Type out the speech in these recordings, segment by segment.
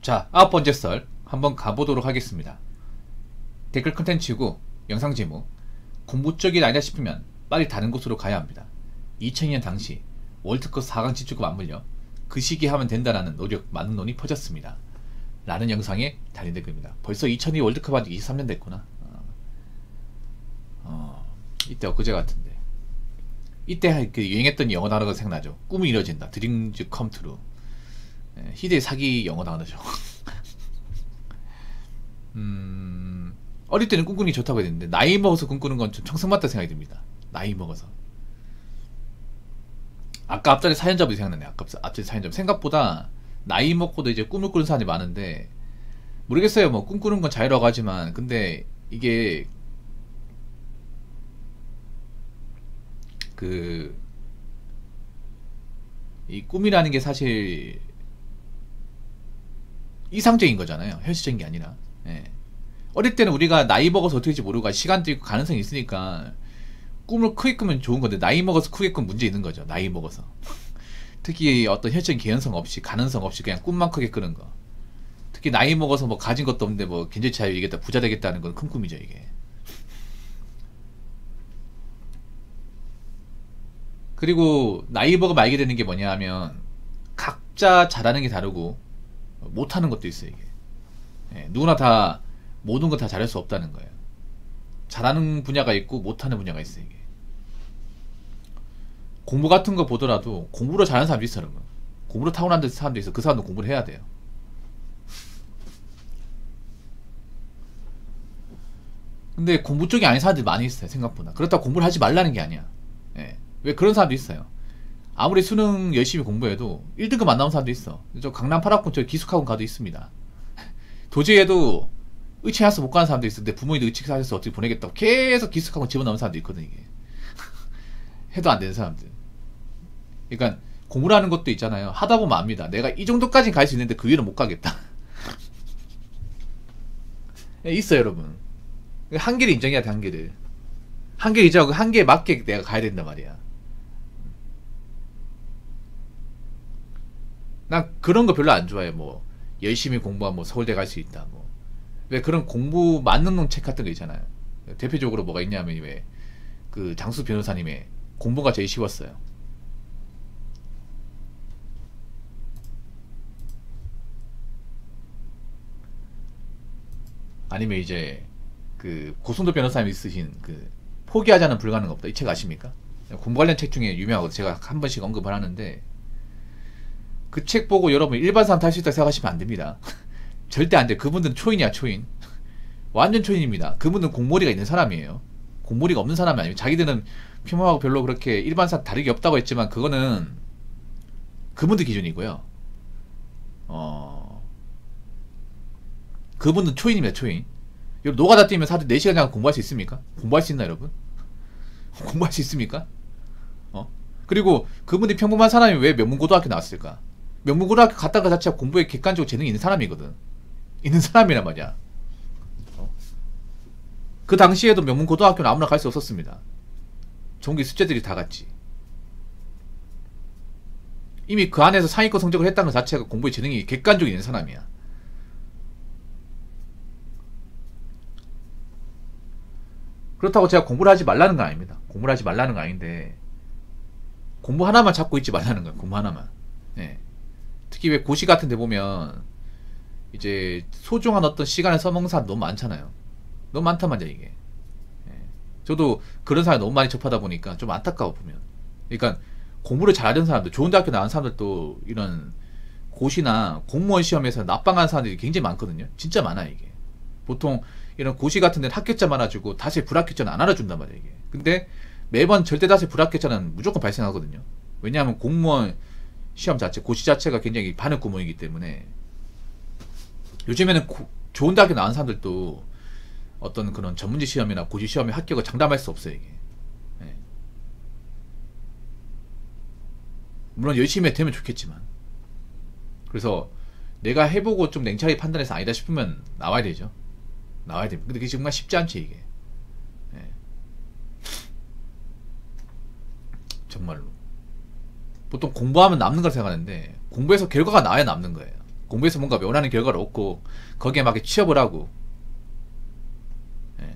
자, 9번째 썰 한번 가보도록 하겠습니다. 댓글 컨텐츠고 영상 제목, 공부 쪽이 아니다 싶으면 빨리 다른 곳으로 가야 합니다. 2002년 당시 월드컵 4강 진출과 맞물려 그 시기에 하면 된다라는 노력 많은 논이 퍼졌습니다. 라는 영상에 달린 댓글입니다. 벌써 2002 월드컵 한 23년 됐구나. 이때 엊그제 같은데. 이때 그 유행했던 영어 단어가 생각나죠. 꿈이 이뤄진다. Dreams come true. 희대의 사기 영어 단어죠. 어릴 때는 꿈꾸는 게 좋다고 했는데 나이 먹어서 꿈꾸는 건 좀 청승맞다 생각이 듭니다. 나이 먹어서. 아까 앞자리 사연자분이 생각나네. 앞자리 사연자 생각보다 나이 먹고도 이제 꿈을 꾸는 사람이 많은데, 모르겠어요. 뭐 꿈꾸는 건 자유라고 하지만, 근데 이게 이 꿈이라는 게 사실 이상적인 거잖아요. 현실적인 게 아니라. 예. 어릴 때는 우리가 나이 먹어서 어떻게 될지 모르고 시간도 있고 가능성이 있으니까 꿈을 크게 꾸면 좋은 건데, 나이 먹어서 크게 꾸면 문제 있는 거죠. 나이 먹어서. 특히 어떤 현실적인 개연성 없이, 가능성 없이 그냥 꿈만 크게 꾸는 거. 특히 나이 먹어서 뭐 가진 것도 없는데 뭐 경제 자유이겠다, 부자 되겠다는 건 큰 꿈이죠, 이게. 그리고 나이 먹어 알게 되는 게 뭐냐 하면, 각자 잘하는 게 다르고 못하는 것도 있어요, 이게. 예, 누구나 다 모든 걸 다 잘할 수 없다는 거예요. 잘하는 분야가 있고 못하는 분야가 있어요, 이게. 공부 같은 거 보더라도 공부로 잘하는 사람도 있어요, 여러분. 공부로 타고난 사람도 있어. 그 사람도 공부를 해야 돼요. 근데 공부 쪽이 아닌 사람들이 많이 있어요, 생각보다. 그렇다고 공부를 하지 말라는 게 아니야. 예. 왜 그런 사람도 있어요. 아무리 수능 열심히 공부해도 1등급 안 나온 사람도 있어. 저 강남 8학군 저 기숙학원 가도 있습니다. 도저히해도 의치해서 못 가는 사람도 있어. 근데 부모님도 의치해서 어떻게 보내겠다고 계속 기숙학원 집어넣는 사람도 있거든, 이게. 해도 안 되는 사람들. 그러니까 공부라는 것도 있잖아요. 하다 보면 압니다. 내가 이 정도까지는 갈 수 있는데 그 위로 못 가겠다. 있어요, 여러분. 한계를 인정해야 돼, 한계를. 한계를 인정하고 한계에 맞게 내가 가야 된단 말이야. 난 그런 거 별로 안 좋아해. 뭐 열심히 공부하면 뭐 서울대 갈 수 있다. 뭐 왜 그런 공부 맞는 놈 책 같은 거 있잖아요. 대표적으로 뭐가 있냐면 왜 그 장수 변호사님의 공부가 제일 쉬웠어요. 아니면 이제 그 고승도 변호사님이 쓰신 그 포기하자는 불가능 없다, 이 책 아십니까? 공부 관련 책 중에 유명하고 제가 한 번씩 언급을 하는데, 그 책 보고 여러분 일반 사람 탈 수 있다고 생각하시면 안 됩니다. 절대 안 돼. 그분들은 초인이야, 초인. 완전 초인입니다. 그분들은 공모리가 있는 사람이에요. 공모리가 없는 사람이 아니에요. 자기들은 평범하고 별로 그렇게 일반 사람 다르게 없다고 했지만, 그거는 그분들 기준이고요. 그분은 초인입니다, 초인. 여러분 노가다 뛰면 사실 4시간 그냥 공부할 수 있습니까? 공부할 수 있나, 여러분? 공부할 수 있습니까? 그리고 그분이 평범한 사람이 왜 명문고등학교 나왔을까? 명문고등학교 갔다가 자체가 공부에 객관적으로 재능이 있는 사람이거든. 있는 사람이란 말이야. 그 당시에도 명문고등학교는 아무나 갈 수 없었습니다. 전국의 숙제들이 다 갔지. 이미 그 안에서 상위권 성적을 했다는 것 자체가 공부에 재능이 객관적으로 있는 사람이야. 그렇다고 제가 공부를 하지 말라는 건 아닙니다. 공부를 하지 말라는 건 아닌데, 공부 하나만 잡고 있지 말라는 거예요. 공부 하나만. 예. 특히 왜 고시 같은 데 보면 이제 소중한 어떤 시간을 써먹는 사람 너무 많잖아요. 너무 많단 말이야, 이게. 예. 저도 그런 사람 너무 많이 접하다 보니까 좀 안타까워, 보면. 그러니까 공부를 잘하는 사람들, 좋은 대학교 나온 사람들도 이런 고시나 공무원 시험에서 납방하는 사람들이 굉장히 많거든요. 진짜 많아요, 이게. 보통 이런 고시 같은 데는 합격자 많아지고 다시 불합격자는 안 알아준단 말이에요, 이게. 근데 매번 절대 다시 불합격자는 무조건 발생하거든요. 왜냐하면 공무원 시험 자체, 고시 자체가 굉장히 바늘 구멍이기 때문에. 요즘에는 좋은 대학교 나온 사람들도 어떤 그런 전문직 시험이나 고시 시험에 합격을 장담할 수 없어요, 이게. 네. 물론 열심히 되면 좋겠지만. 그래서 내가 해보고 좀 냉철하게 판단해서 아니다 싶으면 나와야 되죠. 나와야 됩니다. 근데 그게 정말 쉽지 않지, 이게. 네. 정말로. 보통 공부하면 남는 걸 생각하는데, 공부해서 결과가 나와야 남는 거예요. 공부해서 뭔가 원하는 결과를 얻고 거기에 맞게 취업을 하고, 예.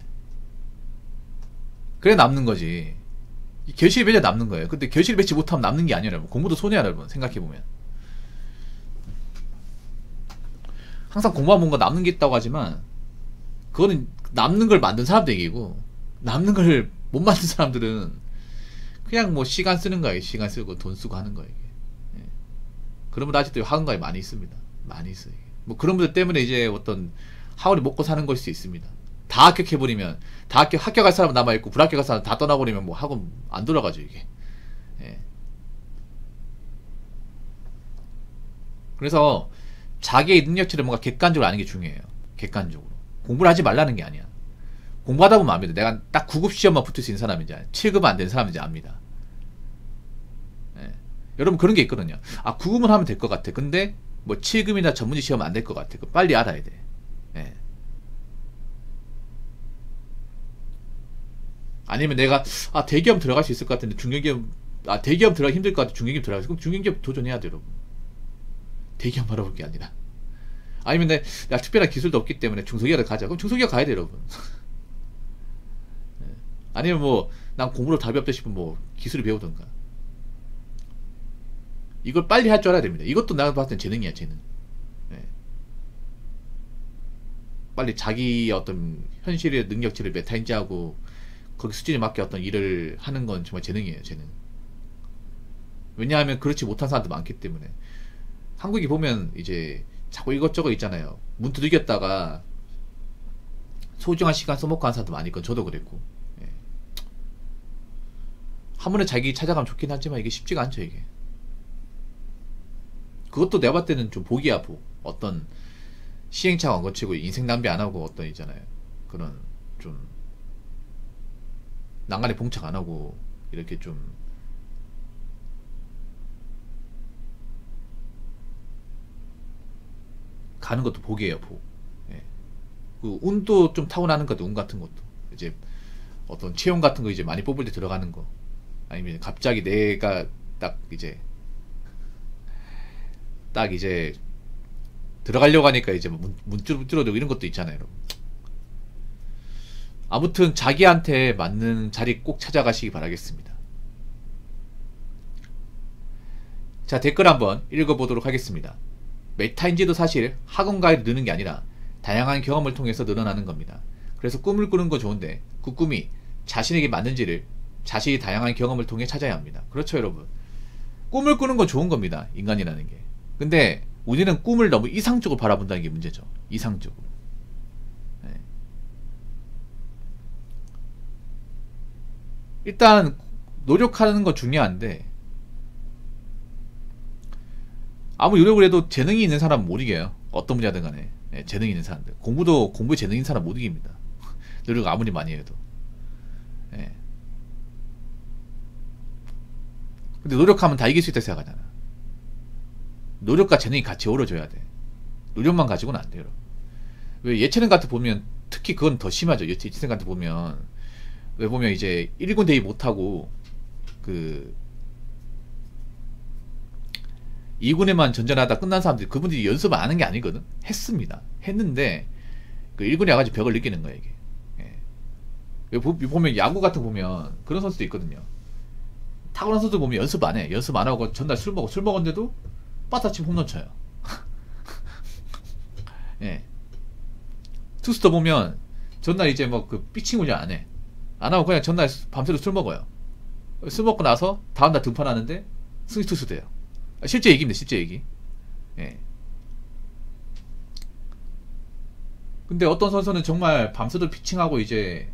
그래 남는 거지. 결실이 맺어 남는 거예요. 근데 결실이 맺지 못하면 남는 게 아니에요, 여러분. 공부도 손해야, 여러분. 생각해보면. 항상 공부하면 뭔가 남는 게 있다고 하지만 그거는 남는 걸 만든 사람들 얘기고, 남는 걸 못 만든 사람들은 그냥 뭐 시간 쓰는 거예요. 시간 쓰고 돈 쓰고 하는 거예요. 예. 그런 분들 아직도 학원가에 많이 있습니다. 많이 있어요. 뭐 그런 분들 때문에 이제 어떤 학원이 먹고 사는 걸 수 있습니다. 다 합격해버리면, 다 합격할 사람은 남아있고 불합격할 사람은 다 떠나버리면 뭐 학원 안 돌아가죠, 이게. 예. 그래서 자기의 능력치를 뭔가 객관적으로 아는 게 중요해요. 객관적으로. 공부를 하지 말라는 게 아니야. 공부하다 보면 압니다. 내가 딱 9급 시험만 붙을 수 있는 사람인지, 7급 안 되는 사람인지 압니다. 예. 여러분 그런 게 있거든요. 아, 9급은 하면 될 것 같아. 근데 뭐 7급이나 전문직 시험 안 될 것 같아. 그거 빨리 알아야 돼. 예. 아니면 내가 대기업 들어갈 수 있을 것 같은데 중견기업, 대기업 들어가기 힘들 것 같아. 중견기업 들어갈 수 있을 것 같아. 그럼 중견기업 도전해야 돼, 여러분. 대기업 바라볼 게 아니라. 아니면 내가 특별한 기술도 없기 때문에 중소기업을 가자. 그럼 중소기업 가야 돼, 여러분. 아니면 뭐 난 공부로 답이 없다 싶으면 뭐 기술을 배우던가. 이걸 빨리 할 줄 알아야 됩니다. 이것도 내가 봤을 땐 재능이야, 재능. 네. 빨리 자기 어떤 현실의 능력치를 메타인지하고 거기 수준에 맞게 어떤 일을 하는 건 정말 재능이에요, 재능. 왜냐하면 그렇지 못한 사람도 많기 때문에. 한국이 보면 이제 자꾸 이것저것 있잖아요. 문 두들겼다가 소중한 시간 써먹고 하는 사람도 많이 있고, 저도 그랬고. 한 번에 자기 찾아가면 좋긴 하지만 이게 쉽지가 않죠, 이게. 그것도 내가 봤을 때는 좀 복이야, 복. 어떤 시행착오 안 거치고 인생 낭비 안 하고 어떤 있잖아요. 그런 좀 난간에 봉착 안 하고 이렇게 좀 가는 것도 복이에요, 복. 예. 그 운도 좀 타고나는 것도, 운 같은 것도. 이제 어떤 체험 같은 거 이제 많이 뽑을 때 들어가는 거. 아니면 갑자기 내가 딱 이제 들어가려고 하니까 이제 문 뚫어두고 이런 것도 있잖아요, 여러분. 아무튼 자기한테 맞는 자리 꼭 찾아가시기 바라겠습니다. 자, 댓글 한번 읽어보도록 하겠습니다. 메타인지도 사실 학원가에 느는 게 아니라 다양한 경험을 통해서 늘어나는 겁니다. 그래서 꿈을 꾸는 건 좋은데 그 꿈이 자신에게 맞는지를 자신이 다양한 경험을 통해 찾아야 합니다. 그렇죠, 여러분. 꿈을 꾸는 건 좋은 겁니다, 인간이라는 게. 근데 우리는 꿈을 너무 이상적으로 바라본다는 게 문제죠. 이상적으로. 네. 일단 노력하는 건 중요한데 아무리 노력을 해도 재능이 있는 사람은 못 이겨요. 어떤 분야든 간에. 네, 재능이 있는 사람들. 공부에 재능 있는 사람 못 이깁니다. 노력 아무리 많이 해도. 네. 근데 노력하면 다 이길 수 있다고 생각하잖아. 노력과 재능이 같이 어우러져야 돼. 노력만 가지고는 안 돼요. 왜 예체능 같은 보면 특히 그건 더 심하죠. 예체능 같은 보면 왜 보면 이제 1군 대위 못하고 그 2군에만 전전하다 끝난 사람들이, 그분들이 연습을 안 하는 게 아니거든. 했습니다. 했는데 그 1군에 와가지고 벽을 느끼는 거야, 이게. 예. 보면 야구 같은 거 보면 그런 선수도 있거든요. 타고난 선수 보면 연습 안 해. 연습 안 하고 전날 술 먹었는데도 빠따침 홈런 쳐요. 예. 투수도 보면 전날 이제 뭐 그 피칭 훈련 안 해. 안 하고 그냥 전날 밤새도록 술 먹어요. 술 먹고 나서 다음날 등판하는데 승리 투수 돼요. 실제 얘기입니다, 실제 얘기. 예. 근데 어떤 선수는 정말 밤새도록 피칭하고 이제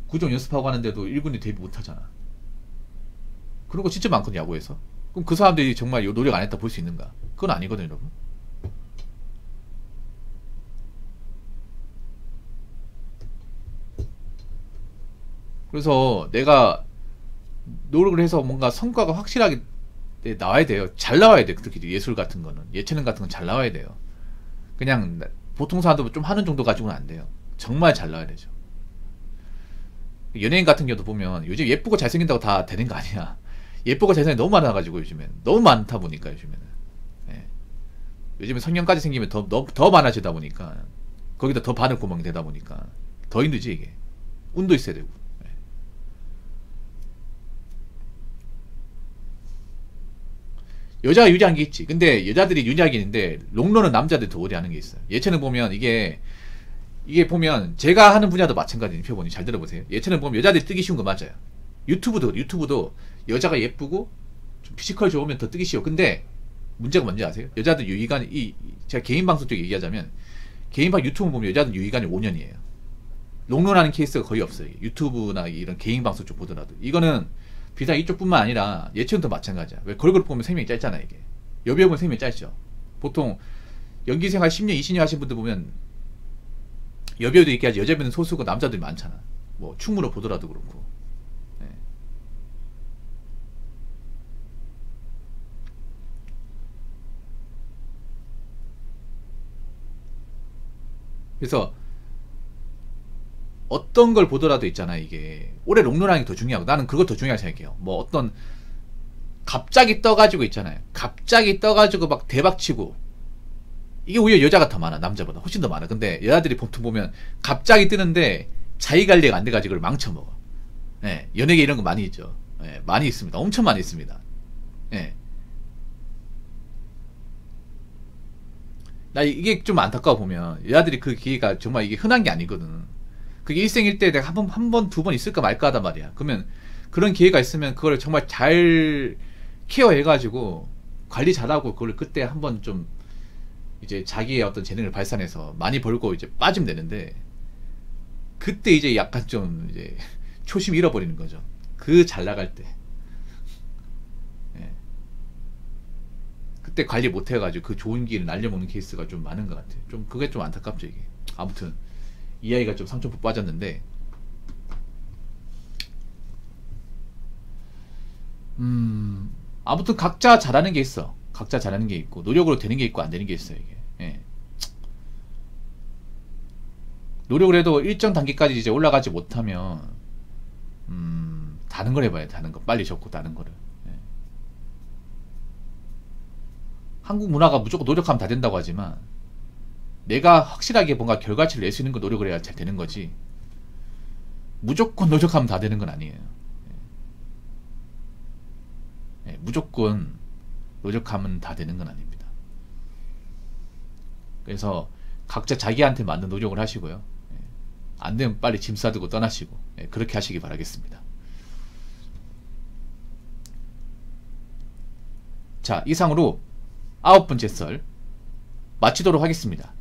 구종 연습하고 하는데도 1군에 데뷔 못하잖아. 그런 거 진짜 많거든, 야구에서. 그럼 그 사람들이 정말 노력 안 했다 볼 수 있는가? 그건 아니거든, 여러분. 그래서 내가 노력을 해서 뭔가 성과가 확실하게 나와야 돼요. 잘 나와야 돼. 특히 예술 같은 거는, 예체능 같은 건 잘 나와야 돼요. 그냥 보통 사람도 좀 하는 정도 가지고는 안 돼요. 정말 잘 나와야 되죠. 연예인 같은 경우도 보면 요즘 예쁘고 잘생긴다고 다 되는 거 아니야. 예쁘고 잘생긴 너무 많아가지고 요즘엔 너무 많다 보니까 요즘에는. 예. 요즘에 성년까지 생기면 더 많아지다 보니까 거기다 더 바늘 구멍이 되다 보니까 더 힘들지 이게. 운도 있어야 되고. 여자가 유리한 게 있지. 근데 여자들이 유리하긴 있는데 롱런은 남자들이 더 오래하는 게 있어요. 예체능 보면 이게 보면 제가 하는 분야도 마찬가지인 표본이 잘 들어보세요. 예체능 보면 여자들이 뜨기 쉬운 거 맞아요. 유튜브도 여자가 예쁘고 좀 피지컬 좋으면 더 뜨기 쉬워. 근데 문제가 뭔지 아세요? 여자들 유의관이 제가 개인 방송 쪽 얘기하자면 개인 방 유튜브 보면 여자들 유의관이 5년이에요. 롱런하는 케이스가 거의 없어요. 유튜브나 이런 개인 방송 쪽 보더라도 이거는 비단 이쪽뿐만 아니라 예체능도 마찬가지야. 왜 걸그룹 보면 생명이 짧잖아 이게. 여배우 보면 생명이 짧죠. 보통 연기 생활 10년, 20년 하신 분들 보면 여배우도 얘기하지 여자배우는 소수고 남자들이 많잖아. 뭐 충무로 보더라도 그렇고. 네. 그래서 어떤 걸 보더라도 있잖아 이게 오래 롱런하는 게 더 중요하고 나는 그거 더 중요하게 생각해요. 뭐 어떤 갑자기 떠가지고 있잖아요. 갑자기 떠가지고 막 대박치고 이게 오히려 여자가 더 많아. 남자보다 훨씬 더 많아. 근데 여자들이 보통 보면 갑자기 뜨는데 자기 관리가 안 돼가지고 그걸 망쳐먹어. 예, 연예계 이런 거 많이 있죠. 예, 많이 있습니다. 엄청 많이 있습니다. 예. 나 이게 좀 안타까워 보면 여자들이 그 기회가 정말 이게 흔한 게 아니거든. 그게 일생일대에 내가 한 번, 두 번 있을까 말까 하단 말이야. 그러면 그런 기회가 있으면 그걸 정말 잘 케어해가지고 관리 잘하고 그걸 그때 한번 좀 이제 자기의 어떤 재능을 발산해서 많이 벌고 이제 빠지면 되는데 그때 이제 약간 좀 이제 초심 잃어버리는 거죠. 그 잘 나갈 때. 예. 그때 관리 못 해가지고 그 좋은 기회를 날려먹는 케이스가 좀 많은 것 같아요. 좀 그게 좀 안타깝죠 이게. 아무튼 이 아이가 좀 상처 빠졌는데 아무튼 각자 잘하는 게 있어. 각자 잘하는 게 있고 노력으로 되는 게 있고 안 되는 게 있어요 이게. 예. 노력을 해도 일정 단계까지 이제 올라가지 못하면 다른 걸 해봐요. 다른 거 빨리 접고 다른 거를. 예. 한국 문화가 무조건 노력하면 다 된다고 하지만 내가 확실하게 뭔가 결과치를 낼 수 있는 거 노력을 해야 잘 되는 거지 무조건 노력하면 다 되는 건 아니에요. 예. 예, 무조건 노력하면 다 되는 건 아닙니다. 그래서 각자 자기한테 맞는 노력을 하시고요. 예. 안 되면 빨리 짐 싸들고 떠나시고 예, 그렇게 하시기 바라겠습니다. 자, 이상으로 9번째 썰 마치도록 하겠습니다.